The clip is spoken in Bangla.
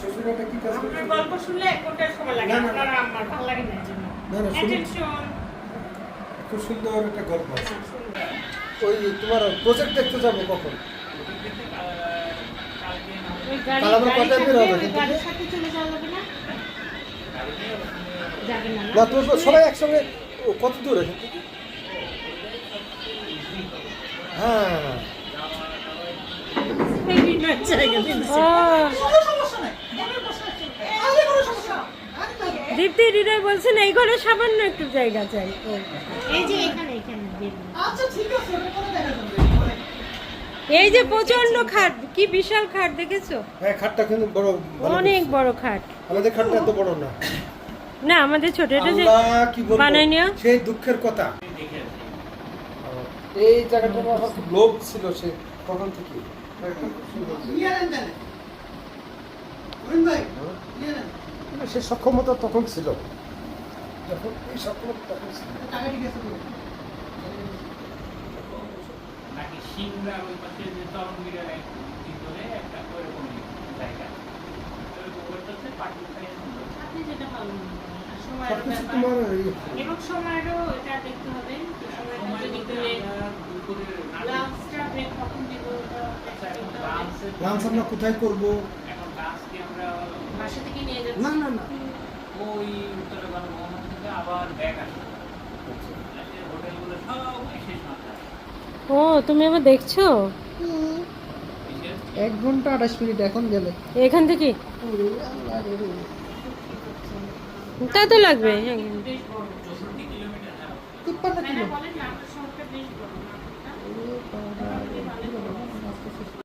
শ্বশুরটা কি কাজ করে? গল্প শুনলে কোনটা সময় লাগে আপনার আমার ভালো লাগে না জন্য। না না অ্যাটেনশন খুব সুন্দর একটা গল্প আছে। ওই তোমার প্রজেক্ট দেখতে যাবো কখন? ওই গাড়ি তাহলে আমরা গাড়ি কটায় বের হবো? থাকবে, ওই গাড়ির সাথে চলে যাওয়া যাবে না? যাবে না না তো সবাই একসঙ্গে কত দূর এখান থেকে? হ্যাঁ বিভিন্ন জায়গা দিচ্ছে। দীপ্তি হৃদয় বলছেন এই ঘরে সামান্য একটু জায়গা চাই। এই যে এখানে এখানে বেরোনো। আচ্ছা ঠিক আছে, ওটা করে দেখা যাবে। এই যে প্রচন্ড খাট, কি বিশাল খাট দেখেছো? হ্যাঁ খাটটা কিন্তু বড় ভালো অনেক করছে। বড় খাট। আমাদের খাটটা এত বড় না। না আমাদের ছোট, এটা যে আল্লাহ কি বলবো, বানাই নিও। সেই দুঃখের কথা। এই জায়গাটা আমার খুব লোভ ছিল সে তখন থেকে। নিয়ে নেন তাহলে। অরুণ ভাই, নিয়ে নেন। কিন্তু সে সক্ষমতা তখন ছিল, যখন এই সক্ষমতা তখন ছিল। টাকা ঠিক আছে তো? নাকি সিংড়া ওই পাশে যে তরঙ্গিরা ভিতরে একটা ওইরকমই জায়গা ওইটাতে পার্টি খাই আপনি যেটা ভালো মনে করেন। আর সময়ের সবকিছু ব্যাপার। তোমার এবং সময়টাও এটা দেখতে হবে। সময়টা যদি করে লাঞ্চটা ব্রেক কখন দিব ওটা দেখতে হবে। লাঞ্চ আমরা কোথায় করবো? এখন লাস্টে আমরা বাসা থেকে নিয়ে যাচ্ছি। না না না ওই উত্তরে বঙ্গবন্ধু থেকে আবার ব্যাগ আসে হোটেলগুলো সব ওই শেষ মাথায় ও তুমি আবার দেখছো? 1 ঘন্টা 28 মিনিট এখন গেলে। এখান থেকে তা তো লাগবে। বেশ বড়। 64 কিলোমিটার 53 তাই কিলো। না বলেন না?